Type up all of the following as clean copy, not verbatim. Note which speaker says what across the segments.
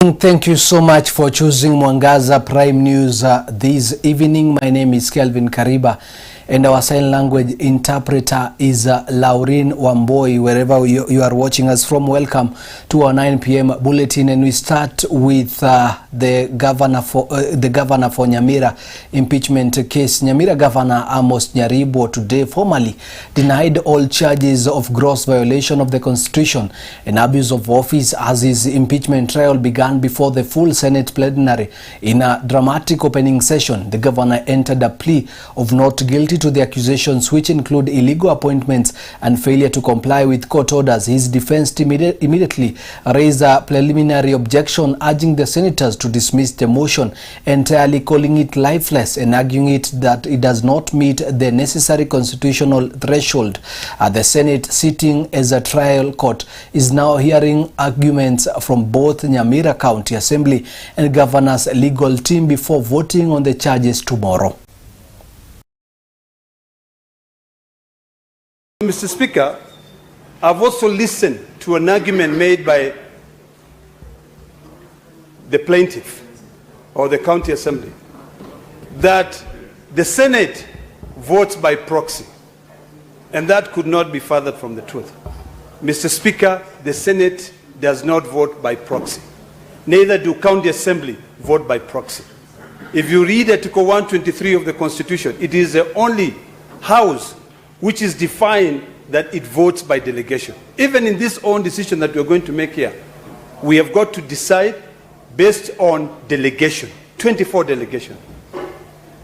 Speaker 1: Thank you so much for choosing Mwangaza Prime News this evening. My name is Kelvin Kariba and our sign language interpreter is Laurin Wamboi. Wherever you are watching us from, welcome to our 9 p.m. bulletin, and we start with the governor for Nyamira impeachment case. Nyamira Governor Amos Nyaribo today formally denied all charges of gross violation of the Constitution and abuse of office as his impeachment trial began before the full Senate plenary. In a dramatic opening session, the governor entered a plea of not guilty to the accusations, which include illegal appointments and failure to comply with court orders. His defense immediately raised a preliminary objection, urging the senators to dismiss the motion entirely, calling it lifeless and arguing that it does not meet the necessary constitutional threshold. The Senate, sitting as a trial court, is now hearing arguments from both Nyamira County Assembly and Governor's legal team before voting on the charges tomorrow.
Speaker 2: Mr. Speaker, I've also listened to an argument made by the plaintiff or the county assembly that the Senate votes by proxy, and that could not be further from the truth. Mr. Speaker, the Senate does not vote by proxy. Neither do county assembly vote by proxy. If you read Article 123 of the Constitution, it is the only house which is defined that it votes by delegation. Even in this own decision that we're going to make here, we have got to decide based on delegation, 24 delegation.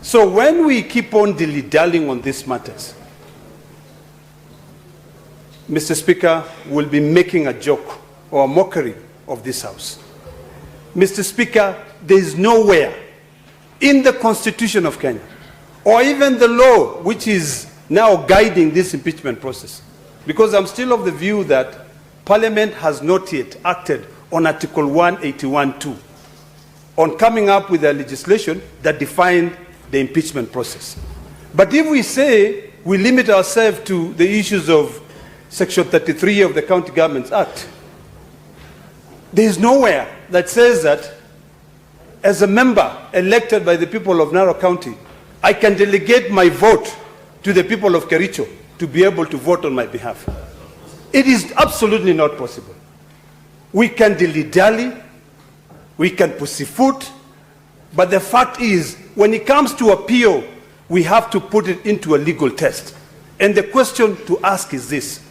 Speaker 2: So when we keep on dilly-dallying on these matters, Mr. Speaker, we'll be making a joke or a mockery of this House. Mr. Speaker, there is nowhere in the Constitution of Kenya, or even the law which is now guiding this impeachment process, because I'm still of the view that Parliament has not yet acted on Article 181(2) on coming up with a legislation that defined the impeachment process. But if we say we limit ourselves to the issues of Section 33 of the County Governments Act, there is nowhere that says that as a member elected by the people of Narok County, I can delegate my vote to the people of Kericho to be able to vote on my behalf. It is absolutely not possible. We can dilly-dally, we can pussyfoot, but the fact is, when it comes to appeal, we have to put it into a legal test. And the question to ask is this: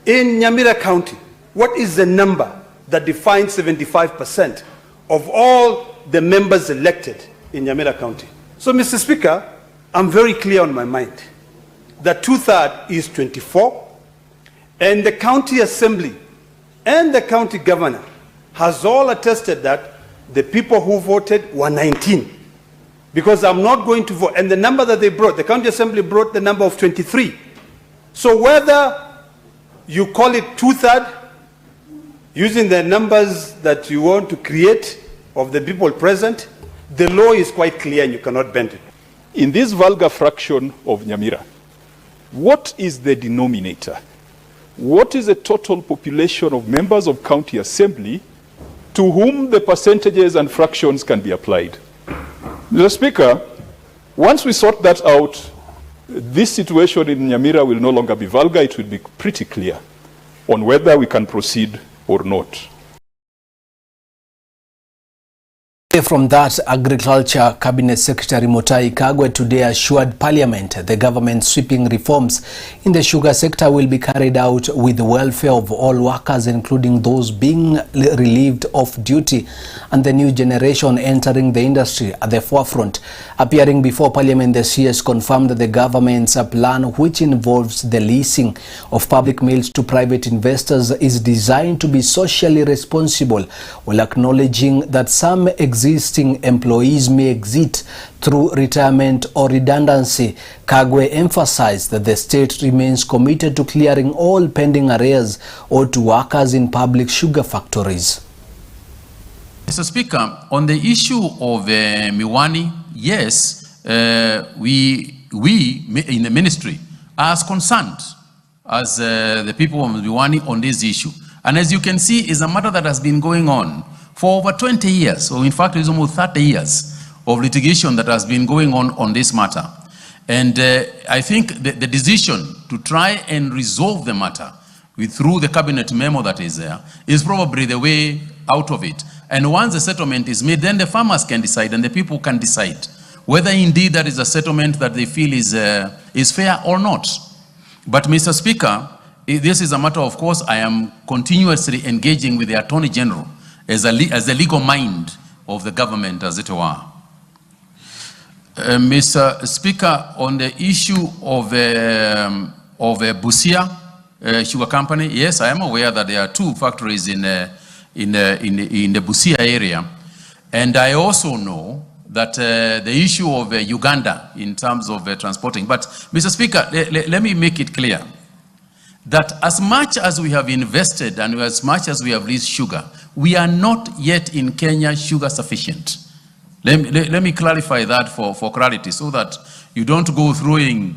Speaker 2: in Nyamira County, what is the number that defines 75% of all the members elected in Nyamira County? So, Mr. Speaker, I'm very clear on my mind that 2/3 is 24, and the county assembly and the county governor has all attested that the people who voted were 19, because I'm not going to vote. And the number that they brought, the county assembly brought the number of 23. So whether you call it 2/3, using the numbers that you want to create of the people present, the law is quite clear and you cannot bend it.
Speaker 3: In this vulgar fraction of Nyamira, what is the denominator? What is the total population of members of county assembly to whom the percentages and fractions can be applied? Mr. Speaker, once we sort that out, this situation in Nyamira will no longer be vulgar. It will be pretty clear on whether we can proceed or not.
Speaker 1: From that, Agriculture Cabinet Secretary Mutahi Kagwe today assured Parliament the government's sweeping reforms in the sugar sector will be carried out with the welfare of all workers, including those being relieved of duty and the new generation entering the industry at the forefront. Appearing before Parliament, the CS confirmed that the government's plan, which involves the leasing of public mills to private investors, is designed to be socially responsible, while acknowledging that some existing employees may exit through retirement or redundancy. Kagwe emphasized that the state remains committed to clearing all pending arrears owed to workers in public sugar factories.
Speaker 4: Mr. Speaker, on the issue of Miwani, yes, we in the ministry are as concerned as the people of Miwani on this issue. And as you can see, it's a matter that has been going on for over 20 years, or in fact it's almost 30 years of litigation that has been going on this matter. And I think the decision to try and resolve the matter through the cabinet memo that is there is probably the way out of it. And once the settlement is made, then the farmers can decide and the people can decide whether indeed that is a settlement that they feel is fair or not. But Mr. Speaker, this is a matter, of course, I am continuously engaging with the Attorney General as the legal mind of the government, as it were. Mr. Speaker, on the issue of Busia Sugar Company, yes, I am aware that there are 2 factories in the Busia area. And I also know that the issue of Uganda in terms of transporting. But Mr. Speaker, let me make it clear that as much as we have invested and as much as we have leased sugar, we are not yet in Kenya sugar sufficient. Let me clarify that for clarity, so that you don't go throwing,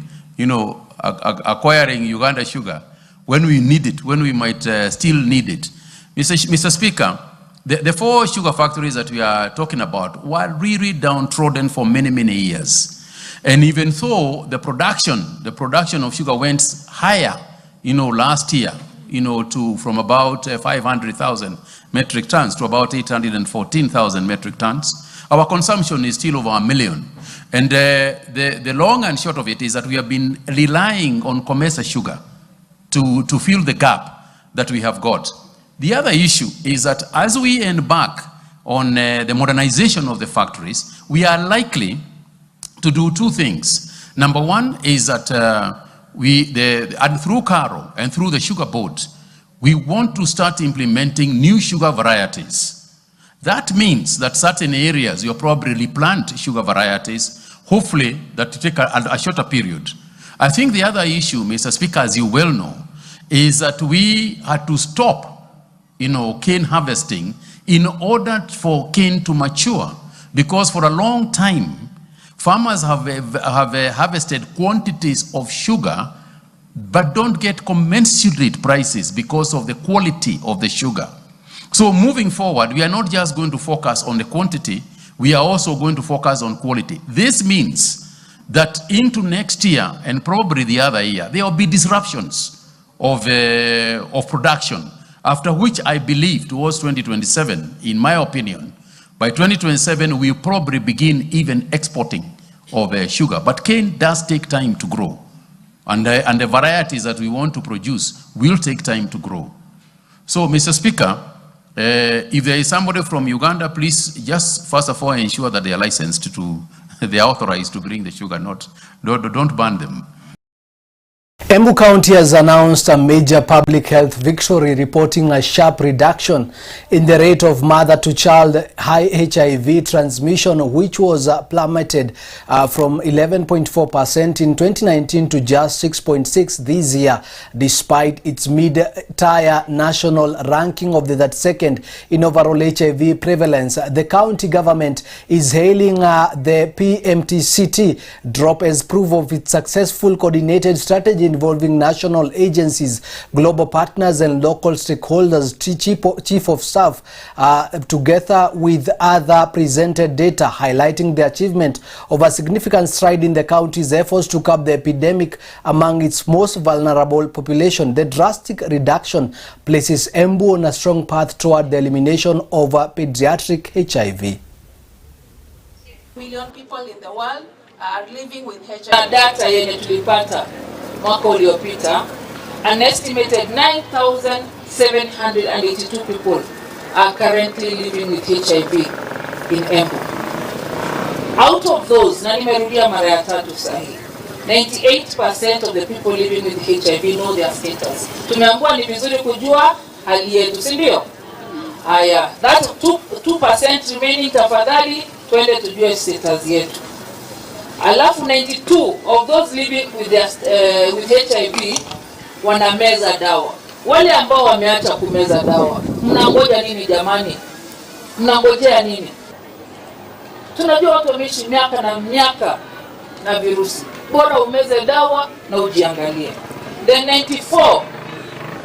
Speaker 4: acquiring Uganda sugar when we need it, when we might still need it. Mr. Speaker, the 4 sugar factories that we are talking about were really downtrodden for many, many years. And even though the production of sugar went higher, last year, from about 500,000 metric tons to about 814,000 metric tons, our consumption is still over 1 million. And the long and short of it is that we have been relying on Comesa sugar to fill the gap that we have got. The other issue is that as we embark on the modernization of the factories, we are likely to do 2 things. Number 1 is that and through CARO and through the Sugar Board, we want to start implementing new sugar varieties. That means that certain areas you probably replant sugar varieties, hopefully that to take a shorter period. I think the other issue, Mr. Speaker, as you well know, is that we had to stop cane harvesting in order for cane to mature, because for a long time farmers have harvested quantities of sugar but don't get commensurate prices because of the quality of the sugar. So moving forward, we are not just going to focus on the quantity, we are also going to focus on quality. This means that into next year and probably the other year, there will be disruptions of production, after which I believe towards 2027, in my opinion, by 2027, we'll probably begin even exporting of sugar. But cane does take time to grow. And the varieties that we want to produce will take time to grow. So, Mr. Speaker, if there is somebody from Uganda, please just first of all ensure that they are licensed they are authorized to bring the sugar, don't ban them.
Speaker 1: Embu County has announced a major public health victory, reporting a sharp reduction in the rate of mother-to-child HIV transmission, which was plummeted from 11.4% in 2019 to just 6.6% this year, despite its mid-tier national ranking of the 32nd in overall HIV prevalence. The county government is hailing the PMTCT drop as proof of its successful coordinated strategy involving national agencies, global partners and local stakeholders. Chief of Staff together with other presented data highlighting the achievement of a significant stride in the county's efforts to curb the epidemic among its most vulnerable population. The drastic reduction places Embu on a strong path toward the elimination of pediatric HIV.
Speaker 5: Million people in the world are living with HIV. Data yenye tulipata mwaka uliopita, an estimated 9,782 people are currently living with HIV in Embu. Out of those, na nimerudia mara ya tatu sahi, 98% of the people living with HIV know their status. Tumeambiwa ni vizuri kujua hali yetu, si ndio? Haya, that 2% remaining, tafadhali twende tujue status yetu. Alafu 92 of those living with HIV wanameza dawa. Wale ambao wameacha kumeza dawa, mnangoja nini jamani? Mnangojea nini? Tunajua watu wameishi miaka na miaka na virusi. Bora umeze dawa na ujiangalie. The 94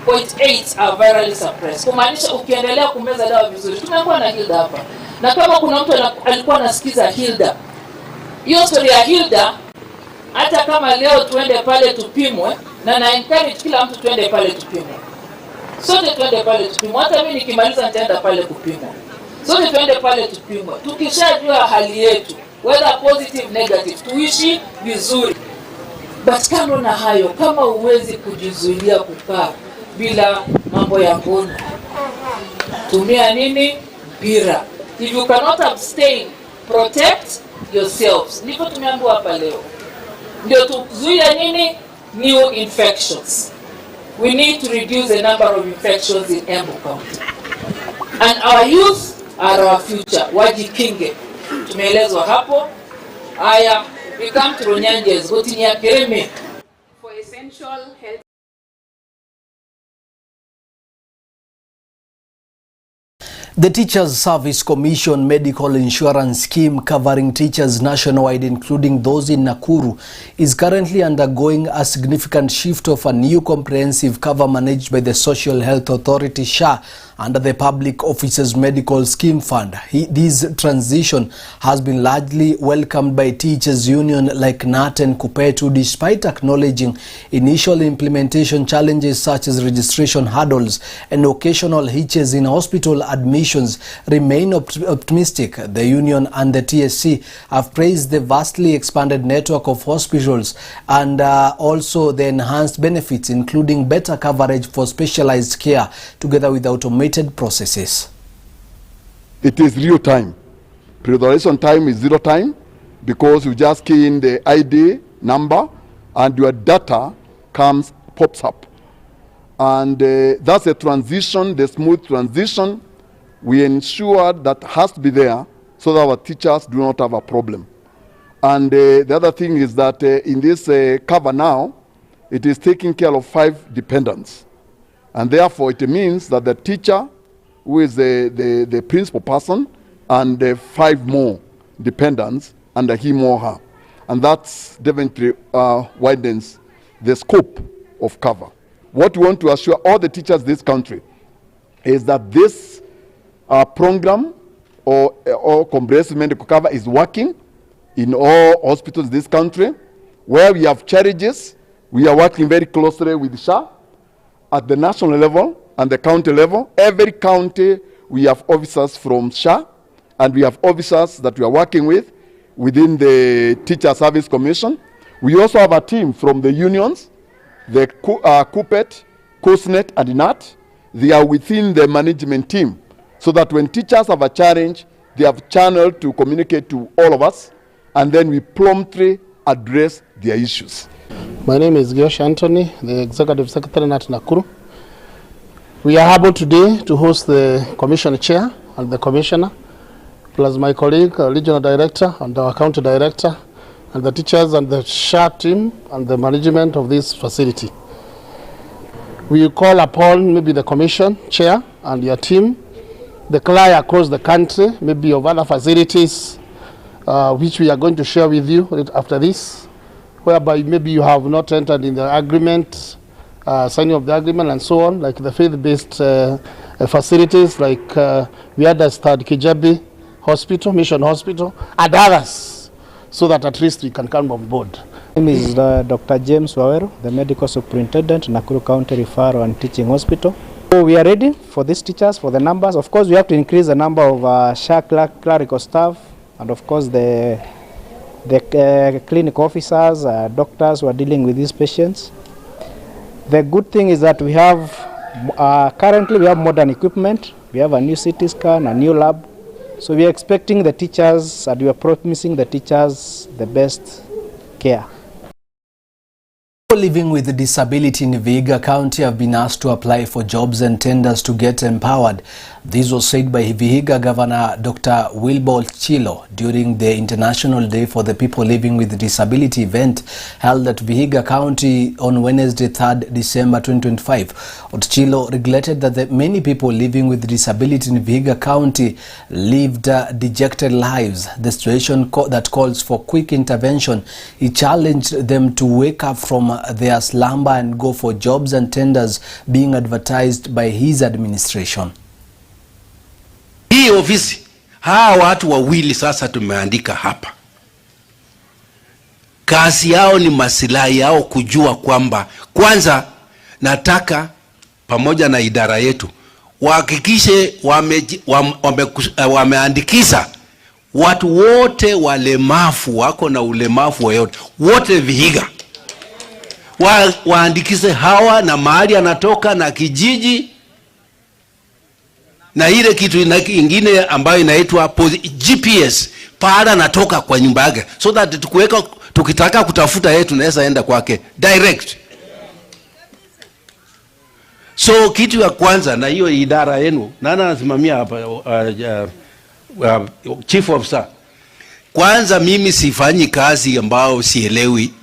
Speaker 5: 0.8 are virally suppressed. Kumaanisha ukiendelea kumeza dawa vizuri. Tumekuwa na Hilda hapa. Na kama kuna mtu alikuwa anasikiza Hilda, hiyo story ya Hilda, hata kama leo tuende pale tupimwe, na encourage kila mtu tuende pale tupimwe. Sote tuende pale tupimwe. Hata mimi nikimaliza nitaenda pale kupimwa. Sote tuende pale tupimwe. Tukishajua hali yetu, whether positive, negative, tuishi vizuri. But kando na hayo, kama uwezi kujizuilia kukaa bila mambo ya ngono, tumia nini? Mpira. If you cannot abstain, protect yourselves. Ndivyo tumeambiwa hapa leo. Ndio tuzuia nini? New infections. We need to reduce the number of infections in Embu County. And our youth are our future. Wajikinge. Tumeelezwa hapo. Haya, we come to Runyanjes, Gotini ya Kireme.
Speaker 6: For essential health.
Speaker 1: The Teachers Service Commission Medical Insurance Scheme covering teachers nationwide, including those in Nakuru, is currently undergoing a significant shift of a new comprehensive cover managed by the Social Health Authority (SHA) under the Public Officers Medical Scheme Fund. This transition has been largely welcomed by teachers' union like NAT and Kupetu, despite acknowledging initial implementation challenges such as registration hurdles and occasional hitches in hospital admissions. Remain optimistic. The union and the TSC have praised the vastly expanded network of hospitals and also the enhanced benefits, including better coverage for specialized care, together with automated processes.
Speaker 7: It is real time. Pre-authorization time is zero time because you just key in the ID number and your data pops up. And that's a transition, the smooth transition. We ensure that has to be there so that our teachers do not have a problem. And the other thing is that in this cover now, it is taking care of 5 dependents. And therefore it means that the teacher, who is the principal person, and 5 more dependents under him or her. And that's definitely widens the scope of cover. What we want to assure all the teachers in this country is that this program or comprehensive medical cover is working in all hospitals in this country. Where we have challenges, we are working very closely with SHA at the national level and the county level. Every county we have officers from SHA, and we have officers that we are working with within the Teacher Service Commission. We also have a team from the unions, the KUPET, KUSNET, and NAT. They are within the management team, so that when teachers have a challenge, they have channeled to communicate to all of us, and then we promptly address their issues.
Speaker 8: My name is Gyosh Anthony, the Executive Secretary at Nakuru. We are able today to host the Commission Chair and the Commissioner, plus my colleague, Regional Director and our County Director, and the teachers and the SHA team and the management of this facility. We call upon maybe the Commission Chair and your team, the CLI across the country, maybe of other facilities, which we are going to share with you after this, whereby maybe you have not entered in the agreement, signing of the agreement and so on, like the faith-based facilities, like we had as Third Kijabi Hospital, Mission Hospital, and others, so that at least we can come on board.
Speaker 9: My name is Dr. James Waweru, the Medical Superintendent, Nakuru County Referral and Teaching Hospital. So we are ready for these teachers, for the numbers. Of course, we have to increase the number of SHA clerical staff, and of course the clinic officers, doctors who are dealing with these patients. The good thing is that we have, currently we have modern equipment. We have a new CT scan, a new lab. So we are expecting the teachers, and we are promising the teachers the best care.
Speaker 1: People living with disability in Vihiga County have been asked to apply for jobs and tenders to get empowered. This was said by Vihiga Governor Dr. Wilbur Chilo during the International Day for the People Living with Disability event held at Vihiga County on Wednesday, 3rd December 2025. Chilo regretted that many people living with disability in Vihiga County lived dejected lives. The situation that calls for quick intervention. He challenged them to wake up from their slumber and go for jobs and tenders being advertised by his administration.
Speaker 10: Hii ofisi, hawa watu wawili sasa tumeandika hapa, kazi yao ni masilahi yao kujua kwamba, kwanza nataka pamoja na idara yetu wahakikishe wameandikisha watu wote walemavu, wako na ulemavu wote, wote Vihiga. Waandikishe hawa na mahali anatoka na kijiji na ile kitu ingine ambayo inaitwa GPS, pahali anatoka kwa nyumba yake, so that tukitaka kutafuta yeye tunaweza enda kwake direct. So kitu ya kwanza, na hiyo idara yenu nani anasimamia hapa, chief officer, kwanza mimi sifanyi kazi ambao sielewi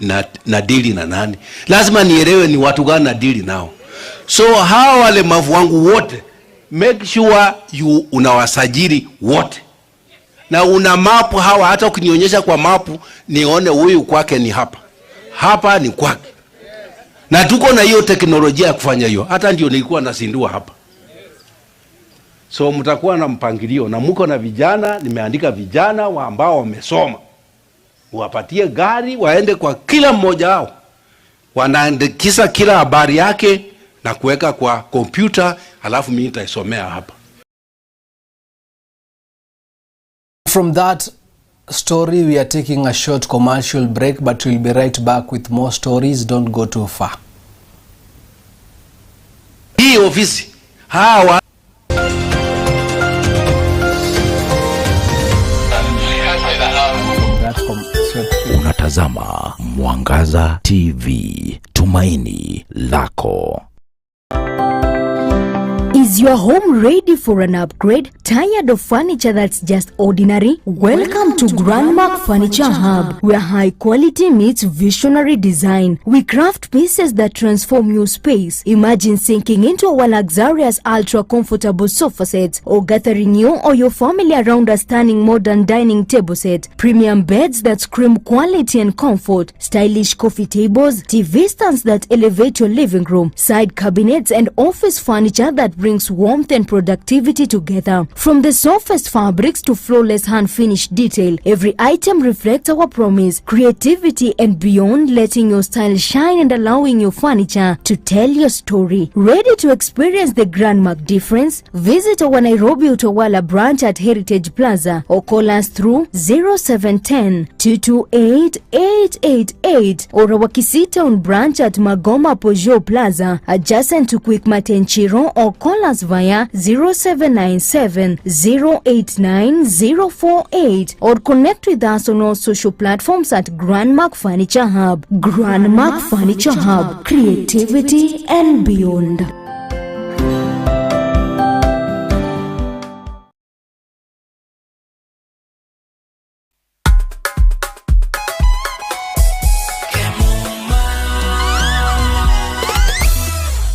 Speaker 10: na dili na nani. Lazima nielewe ni watu gani na dili nao. So hawa walemavu wangu wote, make sure unawasajili wote na una mapu hawa. Hata ukinionyesha kwa mapu nione huyu kwake ni hapa, hapa ni kwake, na tuko na hiyo teknolojia ya kufanya hiyo. Hata ndio nilikuwa nasindua hapa. So mtakuwa na mpangilio, na mko na vijana, nimeandika vijana ambao wamesoma, wapatie gari waende kwa kila mmoja wao, wanaandikisha kila habari yake na kuweka kwa kompyuta, halafu mimi nitaisomea hapa.
Speaker 1: From that story, we are taking a short commercial break, but we'll be right back with more stories. Don't go too far.
Speaker 10: Hii ofisi, hawa
Speaker 11: unatazama Mwangaza TV, tumaini lako.
Speaker 12: Is your home ready for an upgrade? Tired of furniture that's just ordinary? Welcome to Grandmark Furniture Hub, where high quality meets visionary design. We craft pieces that transform your space. Imagine sinking into our luxurious ultra comfortable sofa sets, or gathering you or your family around a stunning modern dining table set. Premium beds that scream quality and comfort. Stylish coffee tables, TV stands that elevate your living room. Side cabinets and office furniture that brings warmth and productivity together. From the softest fabrics to flawless hand-finished detail, every item reflects our promise, creativity and beyond, letting your style shine and allowing your furniture to tell your story. Ready to experience the Grandmark difference? Visit our Nairobi Utawala branch at Heritage Plaza or call us through 0710-228-888 or our Kisitown branch at Magoma Peugeot Plaza adjacent to Quickmart Enchiro, or call us via 0797-089-048 or connect with us on all social platforms at Grandmark Furniture Hub. Grandmark Furniture Hub, creativity and beyond.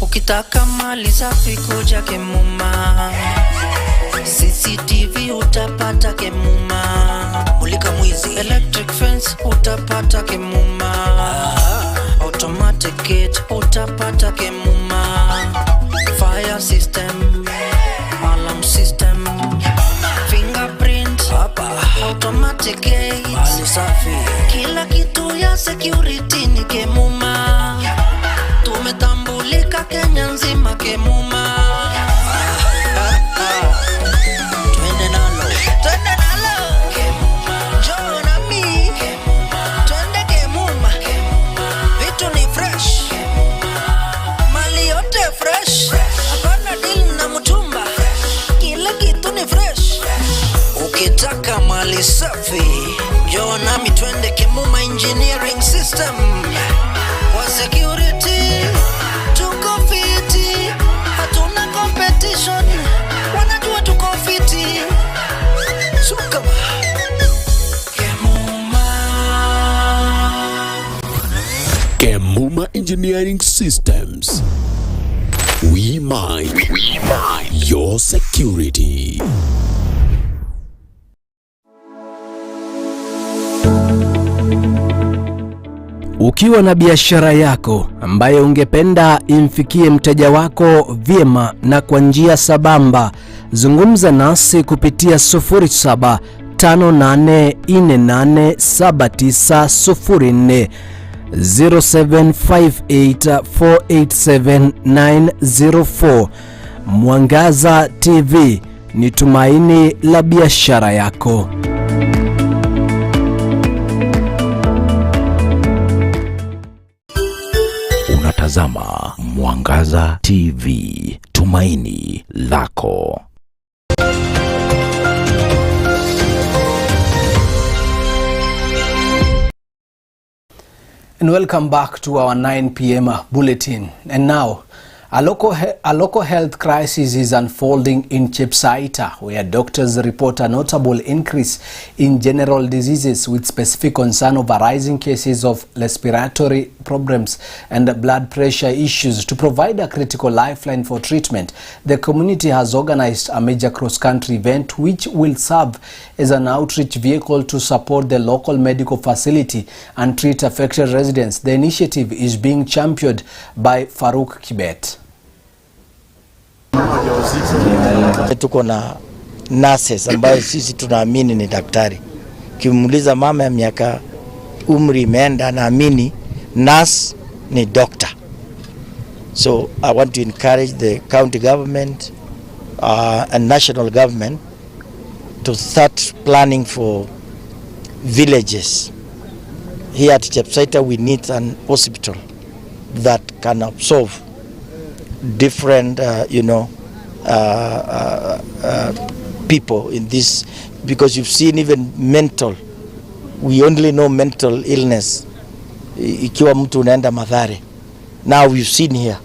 Speaker 13: Ukitaka mali safi kuja Kemuma, CCTV utapata Kemuma, mulika mwizi, electric fence utapata Kemuma, automatic gate utapata Kemuma, fire system, alarm system, fingerprint hapa, automatic gate, mali safi, kila kitu ya security ni Kemuma. Tumetambulika Kenya nzima Kemuma. Twende nalo Kemuma, njoo na mimi Kemuma, twende Kemuma. Vitu ni fresh Kemuma, mali yote fresh, hapana deal na mtumba, kila kitu ni fresh. Ukitaka mali safi, njoo na mimi twende Kemuma Engineering System. Kwa security tuko fiti, hatuna competition, wanajua tuko fiti. Suka
Speaker 11: Kemuma Engineering Systems. We mind your security.
Speaker 1: Ukiwa na biashara yako ambayo ungependa imfikie mteja wako vyema na kwa njia sabamba, zungumza nasi kupitia 0758487904 0758487904. Mwangaza TV ni tumaini la biashara yako.
Speaker 11: Unatazama Mwangaza TV, tumaini lako.
Speaker 1: And welcome back to our 9 p.m. bulletin. And now, a local health crisis is unfolding in Chepsaita, where doctors report a notable increase in general diseases with specific concern over rising cases of respiratory problems and blood pressure issues. To provide a critical lifeline for treatment, the community has organized a major cross-country event which will serve as an outreach vehicle to support the local medical facility and treat affected residents. The initiative is being championed by Farouk Kibet.
Speaker 14: Tuko na nurses ambayo sisi tunaamini ni daktari. Kimuuliza mama ya miaka umri imeenda, naamini nurse ni doctor. So I want to encourage the county government and national government to start planning for villages. Here at Chepsaita we need an hospital that can absorb different people in this, because you've seen even mental, we only know mental illness ikiwa mtu unaenda Mathare. Now we've seen here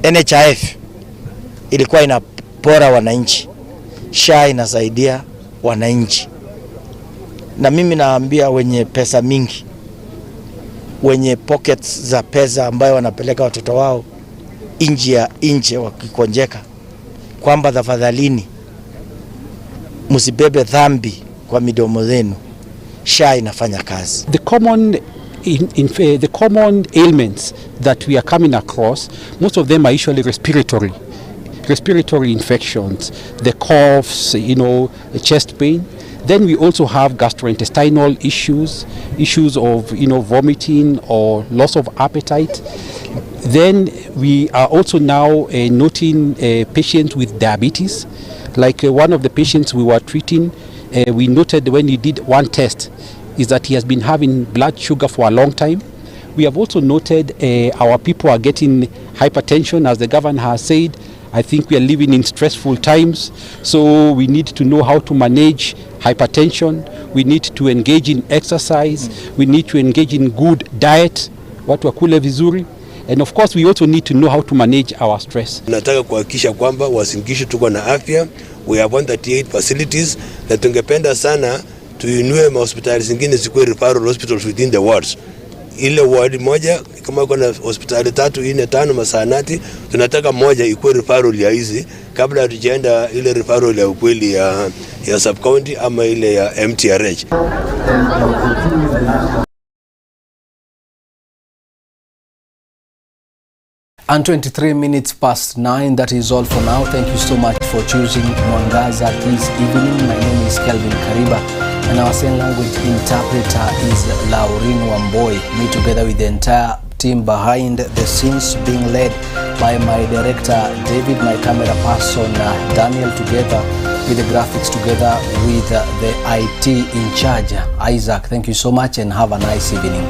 Speaker 14: NHIF ilikuwa inapora wananchi, SHA inasaidia wananchi, na mimi naambia wenye pesa mingi, wenye pockets za pesa ambayo wanapeleka watoto wao nje wakikonjeka, kwamba tafadhalini msibebe dhambi kwa midomo zenu. SHA inafanya kazi.
Speaker 15: The common ailments that we are coming across, most of them are usually respiratory infections, the coughs, the chest pain. Then we also have gastrointestinal issues of vomiting or loss of appetite. Then we are also now noting patients with diabetes. Like one of the patients we were treating, we noted when he did one test is that he has been having blood sugar for a long time. We have also noted our people are getting hypertension, as the governor has said. I think we are living in stressful times, so we need to know how to manage hypertension. We need to engage in exercise. We need to engage in good diet, watu wakule vizuri. And of course we also need to know how to manage our stress.
Speaker 16: Nataka kuhakikisha kwamba Uasin tuko na afya. We have 138 facilities, na tungependa sana tuinue hospitali zingine zikuwe referral hospitals within the wards. Ile ward moja kama kuna hospitali 3, 4, 5 masanati, tunataka moja ikuwe referral ya hizi kabla tujaenda ile referral ya ukweli ya sub county ama ile ya MTRH.
Speaker 1: And 23 minutes past 9, that is all for now. Thank you so much for choosing Mwangaza this evening. My name is Kelvin Kariba, and our sign language interpreter is Laurin Wamboi. Me together with the entire team behind the scenes, being led by my director David, my camera person Daniel, together with the graphics, together with the IT in charge Isaac. Thank you so much and have a nice evening.